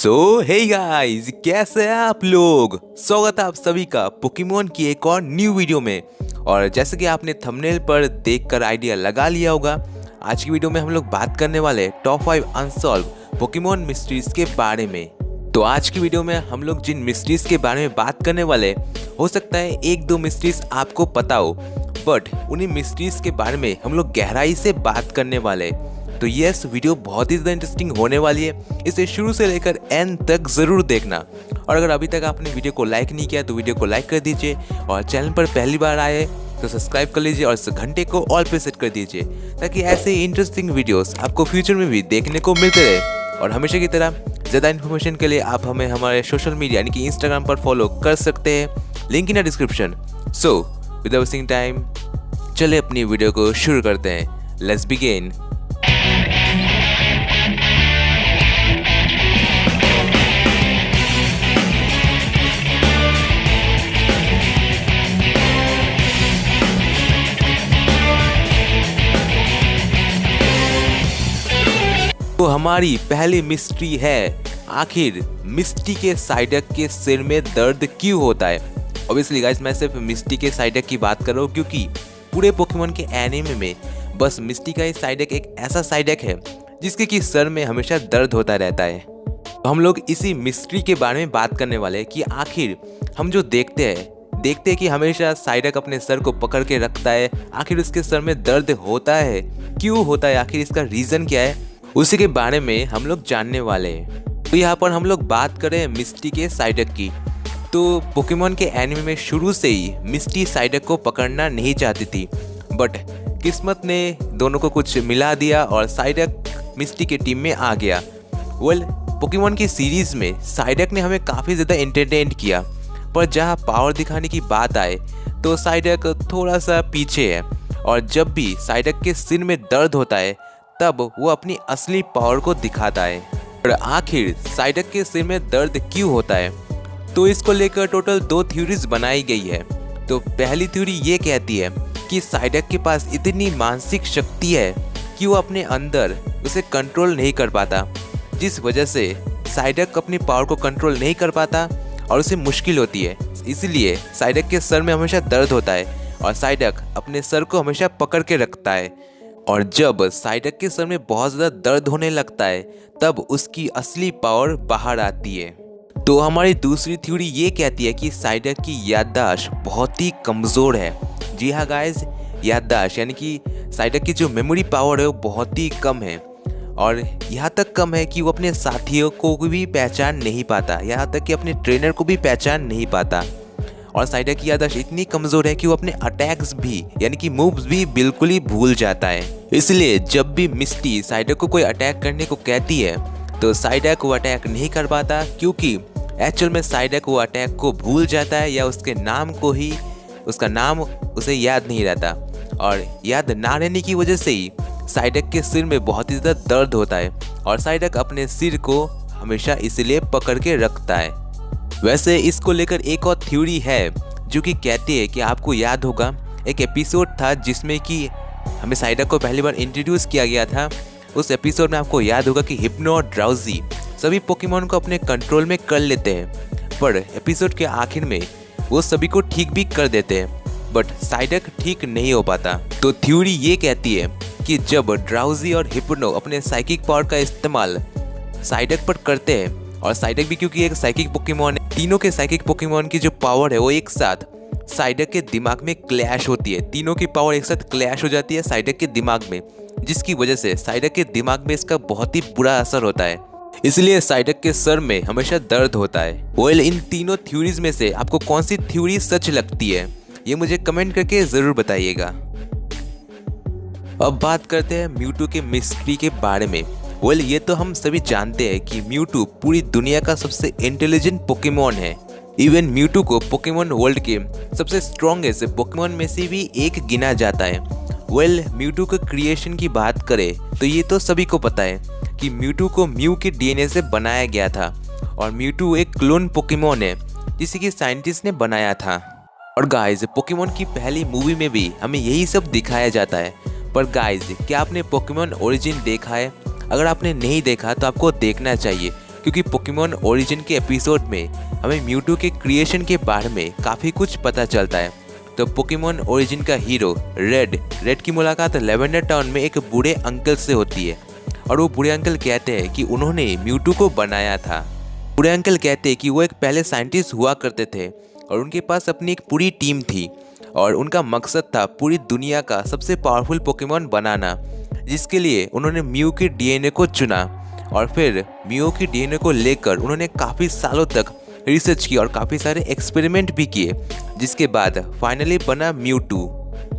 Hey guys, कैसे हैं आप लोग। स्वागत है आप सभी का पोकेमॉन की एक और न्यू वीडियो में। और जैसे कि आपने थंबनेल पर देखकर आइडिया लगा लिया होगा, आज की वीडियो में हम लोग बात करने वाले टॉप 5 अनसॉल्व पोकेमॉन मिस्ट्रीज के बारे में। तो आज की वीडियो में हम लोग जिन मिस्ट्रीज के बारे में बात करने वाले, हो सकता है एक दो मिस्ट्रीज आपको पता हो, बट उन्हीं मिस्ट्रीज के बारे में हम लोग गहराई से बात करने वाले। तो यस, वीडियो बहुत ही ज़्यादा इंटरेस्टिंग होने वाली है, इसे शुरू से लेकर एंड तक ज़रूर देखना। और अगर अभी तक आपने वीडियो को लाइक नहीं किया तो वीडियो को लाइक कर दीजिए, और चैनल पर पहली बार आए तो सब्सक्राइब कर लीजिए और इस घंटे को ऑल पे सेट कर दीजिए, ताकि ऐसे इंटरेस्टिंग वीडियोस आपको फ्यूचर में भी देखने को मिलते रहे। और हमेशा की तरह ज़्यादा इन्फॉर्मेशन के लिए आप हमें हमारे सोशल मीडिया यानी कि इंस्टाग्राम पर फॉलो कर सकते हैं, link in description. So without wasting time, चले अपनी वीडियो को शुरू करते हैं। Let's begin. तो हमारी पहली मिस्ट्री है, आखिर मिस्टी के साइडक के सिर में दर्द क्यों होता है। ऑब्वियसली गाइस, मैं सिर्फ मिस्टी के साइडक की बात कर रहा हूँ, क्योंकि पूरे पोकेमॉन के एनीमे में बस मिस्टी का ही साइडक एक ऐसा साइडक है जिसके कि सर में हमेशा दर्द होता रहता है। तो हम लोग इसी मिस्ट्री के बारे में बात करने वाले हैं कि आखिर हम जो देखते हैं कि हमेशा साइडक अपने सर को पकड़ के रखता है, आखिर उसके सर में दर्द होता है, क्यों होता है, आखिर इसका रीज़न क्या है, उसी के बारे में हम लोग जानने वाले हैं। तो यहाँ पर हम लोग बात करें मिस्टी के साइडक की, तो पोकेमॉन के एनिमे में शुरू से ही मिस्टी साइडक को पकड़ना नहीं चाहती थी, बट किस्मत ने दोनों को कुछ मिला दिया और साइडक मिस्टी के टीम में आ गया। पोकेमॉन की सीरीज़ में साइडक ने हमें काफ़ी ज़्यादा एंटरटेन किया, पर जहाँ पावर दिखाने की बात आए तो साइडक थोड़ा सा पीछे है। और जब भी साइडक के सिर में दर्द होता है तब वो अपनी असली पावर को दिखाता है। और आखिर साइडक के सिर में दर्द क्यों होता है, तो इसको लेकर टोटल 2 थ्योरीज बनाई गई है। तो पहली थ्योरी ये कहती है कि साइडक के पास इतनी मानसिक शक्ति है कि वो अपने अंदर उसे कंट्रोल नहीं कर पाता, जिस वजह से साइडक अपनी पावर को कंट्रोल नहीं कर पाता और उसे मुश्किल होती है। इसलिए साइडक के सर में हमेशा दर्द होता है और साइडक अपने सर को हमेशा पकड़ के रखता है। और जब साइडक के सर में बहुत ज़्यादा दर्द होने लगता है तब उसकी असली पावर बाहर आती है। तो हमारी दूसरी थ्योरी ये कहती है कि साइडक की याददाश्त बहुत ही कमज़ोर है। जी हाँ गाइस, याददाश्त यानी कि साइडक की जो मेमोरी पावर है वो बहुत ही कम है, और यहाँ तक कम है कि वो अपने साथियों को भी पहचान नहीं पाता, यहाँ तक कि अपने ट्रेनर को भी पहचान नहीं पाता। और साइडक की याददाश्त इतनी कमज़ोर है कि वो अपने अटैक्स भी यानी कि मूव्स भी बिल्कुल ही भूल जाता है। इसलिए जब भी मिस्टी साइडक को कोई अटैक करने को कहती है तो साइडक वो अटैक नहीं कर पाता, क्योंकि एक्चुअल में साइडक वो अटैक को भूल जाता है या उसका नाम उसे याद नहीं रहता। और याद ना रहने की वजह से ही साइडक के सिर में बहुत ही ज़्यादा दर्द होता है और साइडक अपने सिर को हमेशा इसलिए पकड़ के रखता है। वैसे इसको लेकर एक और थ्योरी है जो कि कहती है कि आपको याद होगा एक एपिसोड था जिसमें कि हमें साइडक को पहली बार इंट्रोड्यूस किया गया था। उस एपिसोड में आपको याद होगा कि हिप्नो और ड्राउजी सभी पोकेमॉन को अपने कंट्रोल में कर लेते हैं, पर एपिसोड के आखिर में वो सभी को ठीक भी कर देते हैं, बट साइडक ठीक नहीं हो पाता। तो थ्योरी ये कहती है कि जब ड्राउजी और हिप्नो अपने साइकिक पावर का इस्तेमाल साइडक पर करते हैं, और साइडक भी क्योंकि एक साइकिक पोकेमॉन है, तीनों के साइकिक पोकेमॉन की जो पावर है वो एक साथ साइडक के दिमाग में क्लैश होती है। तीनों की पावर एक साथ क्लैश हो जाती है साइडक के दिमाग में, जिसकी वजह से साइडक के दिमाग में इसका बहुत ही बुरा असर होता है। इसलिए साइडक के सर में हमेशा दर्द होता है। इन तीनों थ्योरीज में से आपको कौन सी थ्योरी सच लगती है, ये मुझे कमेंट करके ज़रूर बताइएगा। अब बात करते हैं म्यूटू के मिस्ट्री के बारे में। ये तो हम सभी जानते हैं कि म्यूटू पूरी दुनिया का सबसे इंटेलिजेंट पोकेमॉन है। इवन म्यूटू को पोकेमॉन वर्ल्ड के सबसे स्ट्रॉन्गेस्ट पोकेमॉन में से भी एक गिना जाता है। म्यूटू के क्रिएशन की बात करें तो ये तो सभी को पता है कि म्यूटू को म्यू के डीएनए से बनाया गया था, और म्यूटू एक क्लोन पोकेमॉन है जिसे कि साइंटिस्ट ने बनाया था। और गाइज, पोकेमॉन की पहली मूवी में भी हमें यही सब दिखाया जाता है। पर गाइज, क्या आपने पोकेमॉन ओरिजिन देखा है? अगर आपने नहीं देखा तो आपको देखना चाहिए। क्योंकि पोकेमॉन ओरिजिन के एपिसोड में हमें म्यूटू के क्रिएशन के बारे में काफ़ी कुछ पता चलता है। तो पोकेमॉन ओरिजिन का हीरो रेड की मुलाकात लेवेंडर टाउन में एक बूढ़े अंकल से होती है और वो बूढ़े अंकल कहते हैं कि उन्होंने म्यूटू को बनाया था। बूढ़े अंकल कहते हैं कि वो एक पहले साइंटिस्ट हुआ करते थे और उनके पास अपनी एक पूरी टीम थी और उनका मकसद था पूरी दुनिया का सबसे पावरफुल पोकेमॉन बनाना, जिसके लिए उन्होंने म्यू के डीएनए को चुना और फिर म्यू की डीएनए को लेकर उन्होंने काफ़ी सालों तक रिसर्च की और काफ़ी सारे एक्सपेरिमेंट भी किए, जिसके बाद फाइनली बना म्यूटू।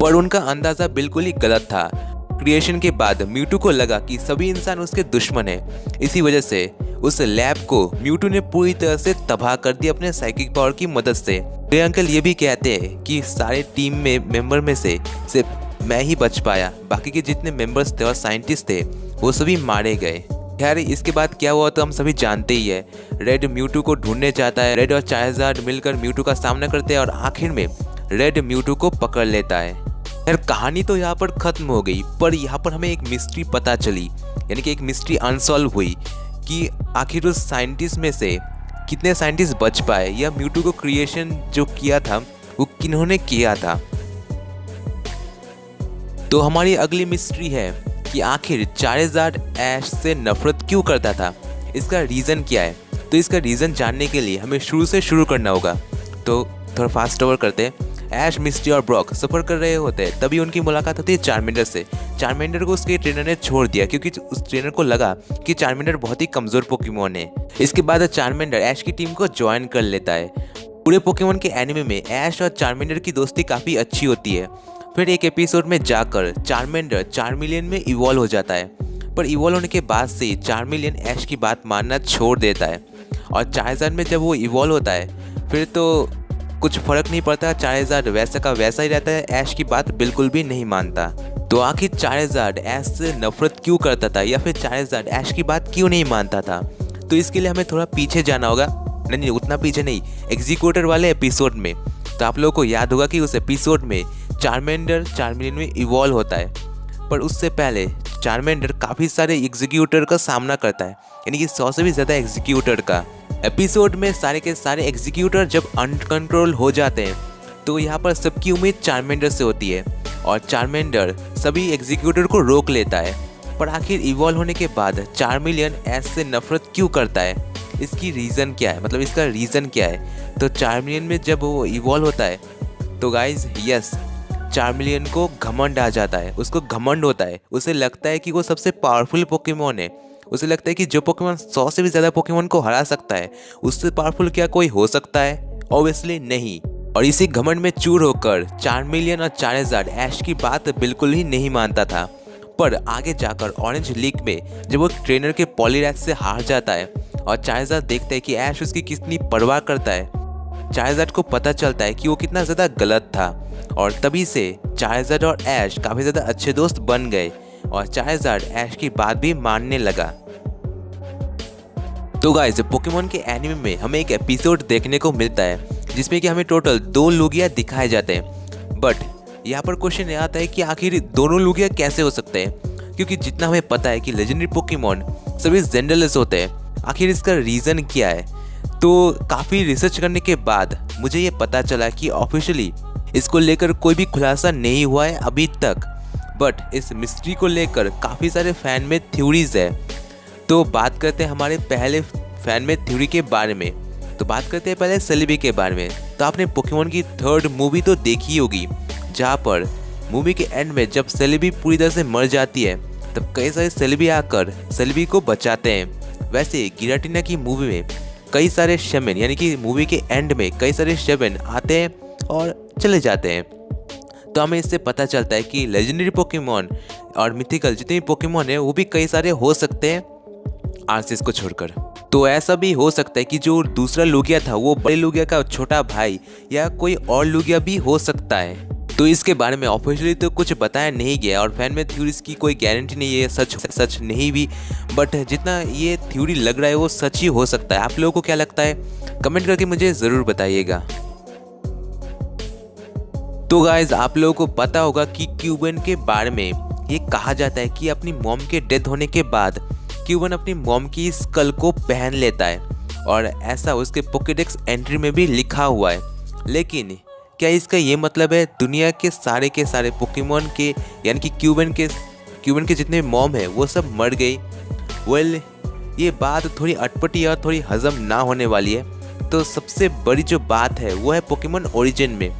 पर उनका अंदाज़ा बिल्कुल ही गलत था। क्रिएशन के बाद म्यूटू को लगा कि सभी इंसान उसके दुश्मन हैं। इसी वजह से उस लैब को म्यूटू ने पूरी तरह से तबाह कर दिया अपने साइकिक पावर की मदद से। बूढ़े अंकल ये भी कहते हैं कि सारे टीम में मेंबर में से सिर्फ मैं ही बच पाया, बाकी के जितने मेंबर्स थे और साइंटिस्ट थे वो सभी मारे गए। खैर इसके बाद क्या हुआ तो हम सभी जानते ही है। रेड म्यूटू को ढूंढने जाता है। रेड और चार्जार्ड मिलकर म्यूटू का सामना करते हैं और आखिर में रेड म्यूटू को पकड़ लेता है। खैर कहानी तो यहाँ पर खत्म हो गई, पर यहाँ पर हमें एक मिस्ट्री पता चली, यानी कि एक मिस्ट्री अनसॉल्व हुई कि आखिर उस साइंटिस्ट में से कितने साइंटिस्ट बच पाए या म्यूटू को क्रिएशन जो किया था वो किन्होंने किया था। तो हमारी अगली मिस्ट्री है कि आखिर चार्जार्ड ऐश से नफरत क्यों करता था, इसका रीज़न क्या है। तो इसका रीज़न जानने के लिए हमें शुरू से शुरू करना होगा। तो थोड़ा फास्ट ओवर करते हैं। ऐश, मिस्टी और ब्रॉक सफ़र कर रहे होते हैं, तभी उनकी मुलाकात होती है चार्मेंडर से। चार्मेंडर को उसके ट्रेनर ने छोड़ दिया क्योंकि उस ट्रेनर को लगा कि चार्मेंडर बहुत ही कमज़ोर पोकेमॉन है। इसके बाद चार्मेंडर ऐश की टीम को ज्वाइन कर लेता है। पूरे पोकेमॉन के एनिमे में ऐश और चार्मेंडर की दोस्ती काफ़ी अच्छी होती है। फिर एक एपिसोड में जाकर चार्मेंडर चार्मिलियन में इवॉल्व हो जाता है, पर इवॉल्व होने के बाद से चार्मिलियन ऐश की बात मानना छोड़ देता है और चार्जार्ड में जब वो इवॉल्व होता है फिर तो कुछ फर्क नहीं पड़ता। चार्जार्ड वैसा का वैसा ही रहता है, ऐश की बात बिल्कुल भी नहीं मानता। तो आखिर चार्जार्ड ऐश से नफरत क्यों करता था या फिर चार्जार्ड ऐश की बात क्यों नहीं मानता था, तो इसके लिए हमें थोड़ा पीछे जाना होगा। नहीं उतना पीछे नहीं, एग्जीक्यूटर वाले एपिसोड में। तो आप लोगों को याद होगा कि उस एपिसोड में चार्मेंडर चार्मिलियन में इवॉल्व होता है, पर उससे पहले चार्मेंडर काफ़ी सारे एग्जीक्यूटर का सामना करता है, यानी कि 100 से भी ज़्यादा एग्जीक्यूटर का। एपिसोड में सारे के सारे एग्जीक्यूटर जब अनकंट्रोल हो जाते हैं तो यहाँ पर सबकी उम्मीद चार्मेंडर से होती है और चार्मेंडर सभी एग्जीक्यूटर को रोक लेता है। पर आखिर इवॉल्व होने के बाद चार्मिलियन ऐश से नफरत क्यों करता है, इसकी रीज़न क्या है, मतलब इसका रीज़न क्या है। तो चार्मिलियन में जब वो इवॉल्व होता है तो गाइज यस, चार्मिलियन को घमंड आ जाता है, उसको घमंड होता है। उसे लगता है कि वो सबसे पावरफुल पोकेमॉन है। उसे लगता है कि जो पोकेमॉन 100 से भी ज़्यादा पोकेमॉन को हरा सकता है उससे पावरफुल क्या कोई हो सकता है? ऑब्वियसली नहीं। और इसी घमंड में चूर होकर चार्मिलियन और चार्जार्ड ऐश की बात बिल्कुल ही नहीं मानता था। पर आगे जाकर ऑरेंज लीग में जब वो ट्रेनर के पॉलीरैथ से हार जाता है और चार्जार्ड देखता है कि ऐश उसकी कितनी परवाह करता है, चार्जार्ड को पता चलता है कि वो कितना ज़्यादा गलत था और तभी से चार्जार्ड और ऐश काफ़ी ज़्यादा अच्छे दोस्त बन गए और चार्जार्ड ऐश की बात भी मानने लगा। तो गाइस पोकेमॉन के एनिमे में हमें एक एपिसोड देखने को मिलता है जिसमें कि हमें टोटल 2 लुगिया दिखाए जाते हैं। बट यहाँ पर क्वेश्चन ये आता है कि आखिर दोनों लुगिया कैसे हो सकते हैं, क्योंकि जितना हमें पता है कि लेजेंडरी पोकेमॉन सभी जेंडरलेस होते हैं। आखिर इसका रीज़न क्या है? तो काफ़ी रिसर्च करने के बाद मुझे ये पता चला कि ऑफिशियली इसको लेकर कोई भी खुलासा नहीं हुआ है अभी तक, बट इस मिस्ट्री को लेकर काफ़ी सारे फैन में थ्योरीज है। तो बात करते हैं हमारे पहले फैन में थ्योरी के बारे में। तो बात करते हैं पहले सेलेबी के बारे में। तो आपने पोकेमॉन की 3rd मूवी तो देखी होगी, जहाँ पर मूवी के एंड में जब सेलेबी पूरी तरह से मर जाती है तब कई सारे सेलेबी आकर सेलेबी को बचाते हैं। वैसे गिराटिना की मूवी में कई सारे शेमन, यानी कि मूवी के एंड में कई सारे शेमन आते हैं और चले जाते हैं। तो हमें इससे पता चलता है कि लेजेंडरी पोकेमॉन और मिथिकल जितने भी पोकेमॉन है वो भी कई सारे हो सकते हैं आर्सिस को छोड़कर। तो ऐसा भी हो सकता है कि जो दूसरा लुगिया था वो बड़े लुगिया का छोटा भाई या कोई और लुगिया भी हो सकता है। तो इसके बारे में ऑफिशियली तो कुछ बताया नहीं गया और फैन में थ्योरीज की कोई गारंटी नहीं है, सच नहीं भी, बट जितना ये थ्योरी लग रहा है वो सच ही हो सकता है। आप लोगों को क्या लगता है कमेंट करके मुझे ज़रूर बताइएगा। तो गाइज आप लोगों को पता होगा कि क्यूबन के बारे में ये कहा जाता है कि अपनी मॉम के डेथ होने के बाद क्यूबन अपनी मॉम की स्कल को पहन लेता है और ऐसा उसके पोकेडेक्स एंट्री में भी लिखा हुआ है। लेकिन क्या इसका ये मतलब है दुनिया के सारे पोकेमॉन के यानी कि क्यूबन के जितने मॉम है वो सब मर गई? वेल ये बात थोड़ी अटपटी और थोड़ी हजम ना होने वाली है। तो सबसे बड़ी जो बात है वो है पोकेमॉन ओरिजिन में।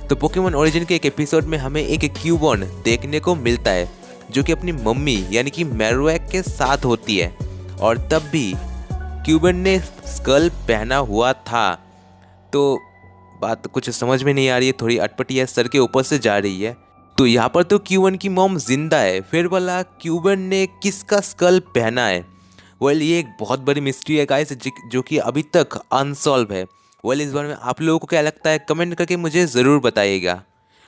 तो पोकेमॉन ओरिजिन के एक एपिसोड में हमें एक क्यूबॉन देखने को मिलता है जो कि अपनी मम्मी यानी कि मैरोएक के साथ होती है और तब भी क्यूबन ने स्कल पहना हुआ था। तो बात कुछ समझ में नहीं आ रही है, थोड़ी अटपटी है, सर के ऊपर से जा रही है। तो यहाँ पर तो क्यूबन की मॉम जिंदा है, फिर वाला क्यूबन ने किसका स्कल पहना है? वेल ये एक बहुत बड़ी मिस्ट्री है गाइस जो कि अभी तक अनसॉल्व है। वेल इस बारे में आप लोगों को क्या लगता है कमेंट करके मुझे ज़रूर बताइएगा।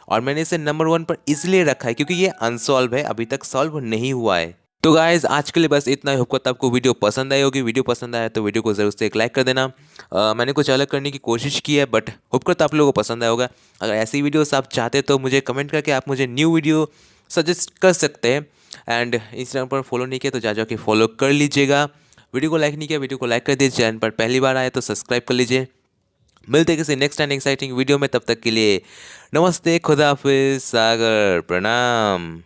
और मैंने इसे नंबर 1 पर इसलिए रखा है क्योंकि ये अनसॉल्व है, अभी तक सॉल्व नहीं हुआ है। तो गाइज आज के लिए बस इतना ही। होप करता आपको वीडियो पसंद आई होगी। वीडियो पसंद आया तो वीडियो को ज़रूर से एक लाइक कर देना। मैंने कुछ अलग करने की कोशिश की है बट होप करता आप लोगों को पसंद आया होगा। अगर ऐसी वीडियोस आप चाहते तो मुझे कमेंट करके आप मुझे न्यू वीडियो सजेस्ट कर सकते हैं। एंड इंस्टाग्राम पर फॉलो नहीं किया तो जा के फॉलो कर लीजिएगा। वीडियो को लाइक नहीं किया वीडियो को लाइक कर दीजिए। चैनल पर पहली बार आए तो सब्सक्राइब कर लीजिए। मिलते हैं किसी नेक्स्ट एंड एक्साइटिंग वीडियो में, तब तक के लिए नमस्ते, खुदा हाफिज़, सागर प्रणाम।